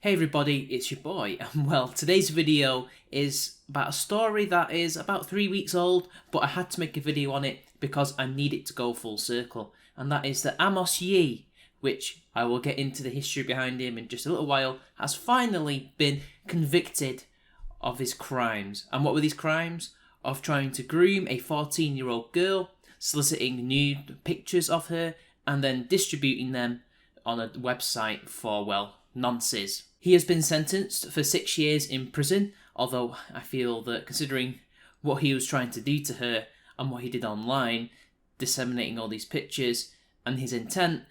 Hey everybody, it's your boy, and well, today's video is about a story that is about 3 weeks old, but I had to make a video on it because I need it to go full circle, and that is that Amos Yee, which I will get into the history behind him in just a little while, has finally been convicted of his crimes. And what were these crimes? Of trying to groom a 14-year-old girl, soliciting nude pictures of her, and then distributing them on a website for, well, nonces. He has been sentenced for 6 years in prison, although I feel that considering what he was trying to do to her and what he did online, disseminating all these pictures, and his intent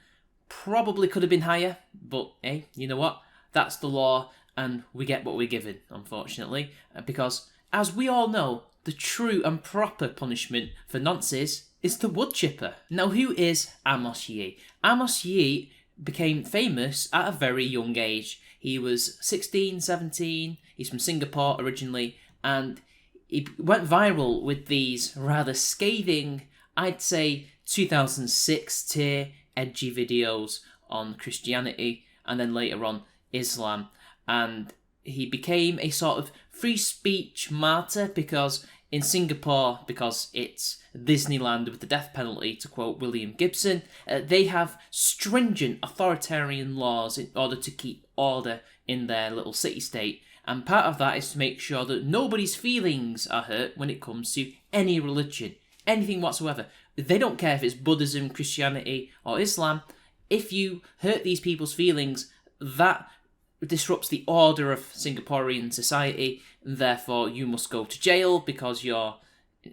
probably could have been higher, but hey, you know what? That's the law, and we get what we're given, unfortunately, because, as we all know, the true and proper punishment for nonces is the wood chipper. Now, who is Amos Yee? Amos Yee became famous at a very young age. He was 16, 17, he's from Singapore originally, and he went viral with these rather scathing, I'd say 2006 tier edgy videos on Christianity, and then later on Islam, and he became a sort of free speech martyr because in Singapore, because it's Disneyland with the death penalty, to quote William Gibson, they have stringent authoritarian laws in order to keep order in their little city-state. And part of that is to make sure that nobody's feelings are hurt when it comes to any religion, anything whatsoever. They don't care if it's Buddhism, Christianity, or Islam. If you hurt these people's feelings, that disrupts the order of Singaporean society, and therefore you must go to jail because you're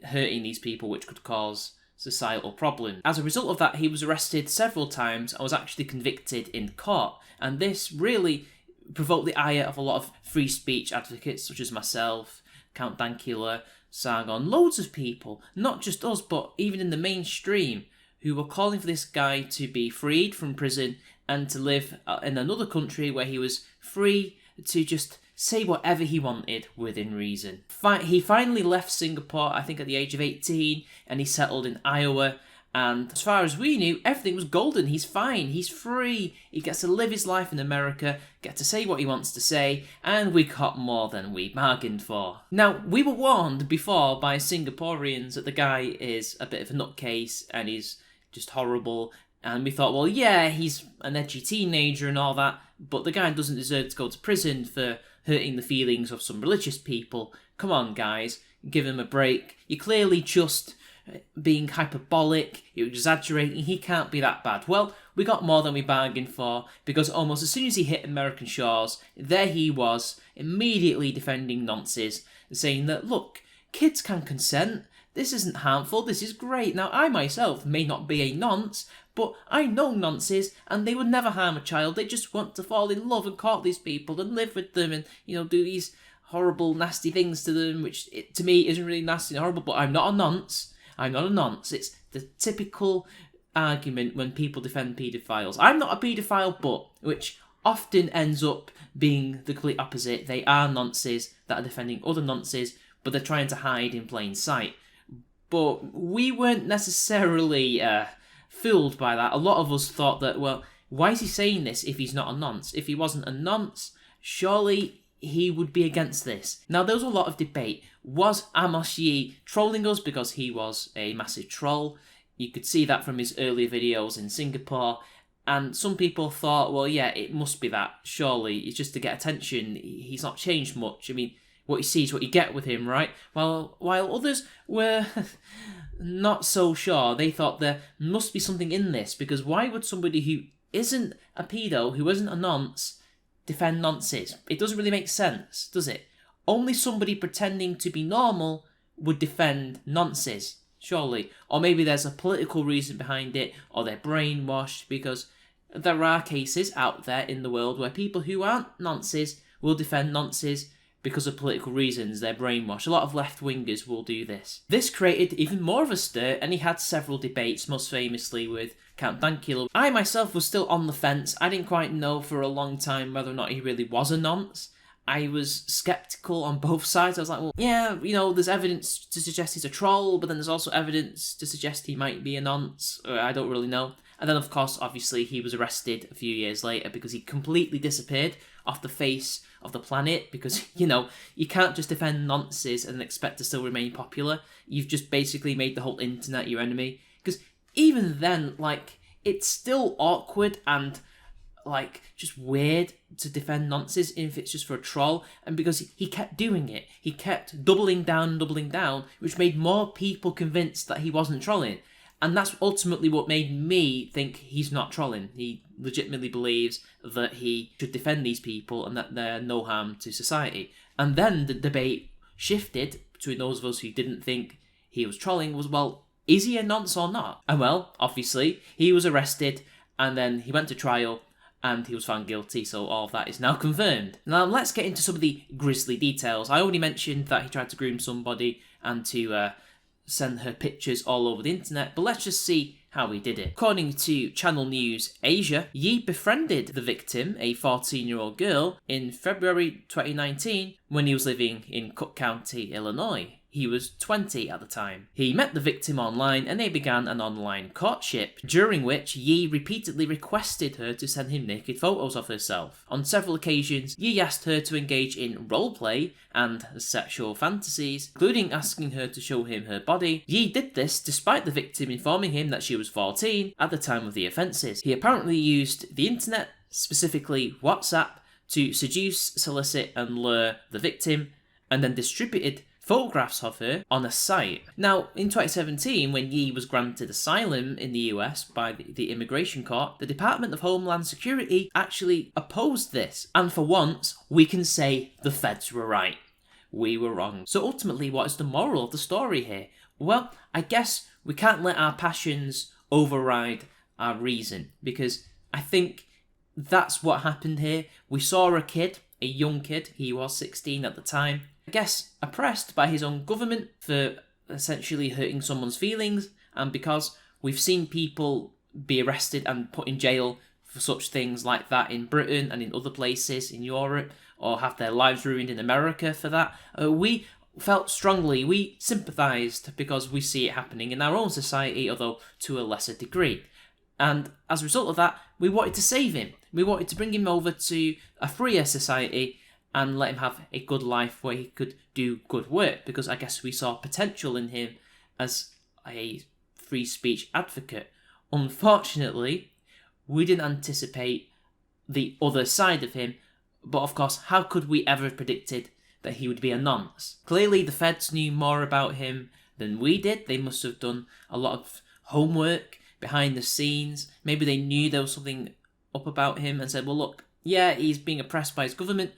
hurting these people, which could cause societal problems. As a result of that, he was arrested several times and was actually convicted in court, and this really provoked the ire of a lot of free speech advocates such as myself, Count Dankula, Sargon, loads of people, not just us, but even in the mainstream, who were calling for this guy to be freed from prison and to live in another country where he was free to just say whatever he wanted within reason. He finally left Singapore, I think at the age of 18, and he settled in Iowa, and as far as we knew, everything was golden. He's fine, he's free, he gets to live his life in America, get to say what he wants to say, and we got more than we bargained for. Now, we were warned before by Singaporeans that the guy is a bit of a nutcase, and he's just horrible, and we thought, well, yeah, he's an edgy teenager and all that, but the guy doesn't deserve to go to prison for hurting the feelings of some religious people. Come on, guys, give him a break. You're clearly just being hyperbolic, you're exaggerating, he can't be that bad. Well, we got more than we bargained for, because almost as soon as he hit American shores, there he was, immediately defending nonces, saying that, look, kids can consent, this isn't harmful, this is great. Now, I myself may not be a nonce, but I know nonces, and they would never harm a child. They just want to fall in love and court these people and live with them and, do these horrible, nasty things to them, which to me isn't really nasty and horrible, but I'm not a nonce. I'm not a nonce. It's the typical argument when people defend paedophiles. I'm not a paedophile, but, which often ends up being the complete opposite. They are nonces that are defending other nonces, but they're trying to hide in plain sight. But we weren't necessarily fooled by that. A lot of us thought that, well, why is he saying this if he's not a nonce? If he wasn't a nonce, surely he would be against this. Now, there was a lot of debate. Was Amos Yee trolling us because he was a massive troll? You could see that from his earlier videos in Singapore. And some people thought, well, yeah, it must be that. Surely, it's just to get attention. He's not changed much. I mean, what you see is what you get with him, right? While others were not so sure, they thought there must be something in this, because why would somebody who isn't a pedo, who isn't a nonce, defend nonces? It doesn't really make sense, does it? Only somebody pretending to be normal would defend nonces, surely. Or maybe there's a political reason behind it, or they're brainwashed, because there are cases out there in the world where people who aren't nonces will defend nonces because of political reasons. They're brainwashed. A lot of left-wingers will do this. This created even more of a stir, and he had several debates, most famously with Count Dankula. I myself was still on the fence. I didn't quite know for a long time whether or not he really was a nonce. I was sceptical on both sides. I was like, well, yeah, there's evidence to suggest he's a troll, but then there's also evidence to suggest he might be a nonce. I don't really know. And then, of course, obviously, he was arrested a few years later because he completely disappeared off the face of the planet, because, you know, you can't just defend nonces and expect to still remain popular. You've just basically made the whole internet your enemy. Because even then, like, it's still awkward and, like, just weird to defend nonces if it's just for a troll. And because he kept doing it, he kept doubling down, which made more people convinced that he wasn't trolling. And that's ultimately what made me think he's not trolling. He legitimately believes that he should defend these people and that they're no harm to society. And then the debate shifted between those of us who didn't think he was trolling was, well, is he a nonce or not? And well, obviously, he was arrested and then he went to trial and he was found guilty, so all of that is now confirmed. Now let's get into some of the grisly details. I already mentioned that he tried to groom somebody and to send her pictures all over the internet, but let's just see how he did it. According to Channel News Asia, Yee befriended the victim, a 14-year-old girl, in February 2019 when he was living in Cook County, Illinois. He was 20 at the time. He met the victim online and they began an online courtship, during which Yee repeatedly requested her to send him naked photos of herself. On several occasions, Yee asked her to engage in roleplay and sexual fantasies, including asking her to show him her body. Yee did this despite the victim informing him that she was 14 at the time of the offences. He apparently used the internet, specifically WhatsApp, to seduce, solicit and lure the victim, and then distributed photographs of her on a site. Now, in 2017, when Yee was granted asylum in the US by the immigration court, the Department of Homeland Security actually opposed this. And for once, we can say the feds were right. We were wrong. So ultimately, what is the moral of the story here? Well, I guess we can't let our passions override our reason, because I think that's what happened here. We saw a young kid, he was 16 at the time, I guess oppressed by his own government for essentially hurting someone's feelings, and because we've seen people be arrested and put in jail for such things like that in Britain and in other places in Europe, or have their lives ruined in America for that, we felt strongly, we sympathised because we see it happening in our own society, although to a lesser degree. And as a result of that, we wanted to save him. We wanted to bring him over to a freer society and let him have a good life where he could do good work, because I guess we saw potential in him as a free speech advocate. Unfortunately, we didn't anticipate the other side of him, but of course, how could we ever have predicted that he would be a nonce? Clearly, the feds knew more about him than we did. They must have done a lot of homework behind the scenes. Maybe they knew there was something up about him and said, well, look, yeah, he's being oppressed by his government,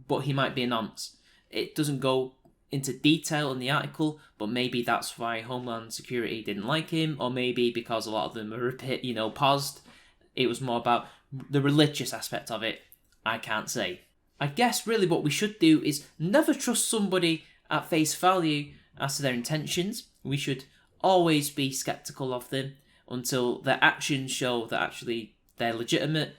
but he might be a nonce. It doesn't go into detail in the article, but maybe that's why Homeland Security didn't like him, or maybe because a lot of them were a bit, paused. It was more about the religious aspect of it. I can't say. I guess really what we should do is never trust somebody at face value as to their intentions. We should always be skeptical of them until their actions show that actually they're legitimate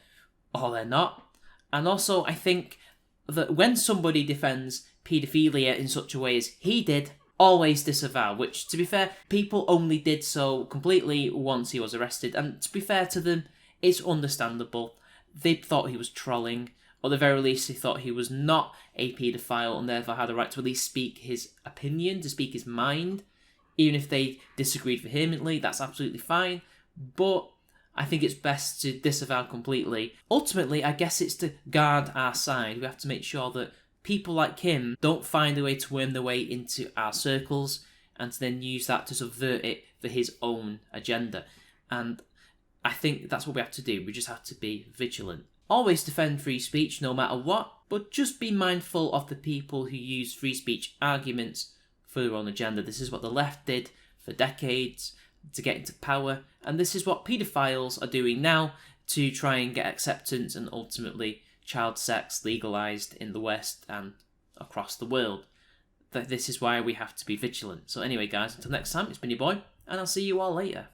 or they're not. And also, I think that when somebody defends paedophilia in such a way as he did, always disavow, which, to be fair, people only did so completely once he was arrested, and to be fair to them, it's understandable. They thought he was trolling, or at the very least they thought he was not a paedophile and therefore had a right to at least speak his opinion, to speak his mind. Even if they disagreed vehemently, that's absolutely fine, but I think it's best to disavow completely. Ultimately, I guess it's to guard our side. We have to make sure that people like him don't find a way to worm their way into our circles and to then use that to subvert it for his own agenda. And I think that's what we have to do. We just have to be vigilant. Always defend free speech no matter what, but just be mindful of the people who use free speech arguments for their own agenda. This is what the left did for decades to get into power, and this is what paedophiles are doing now to try and get acceptance and ultimately child sex legalised in the West and across the world. This is why we have to be vigilant. So anyway guys, until next time, it's been your boy, and I'll see you all later.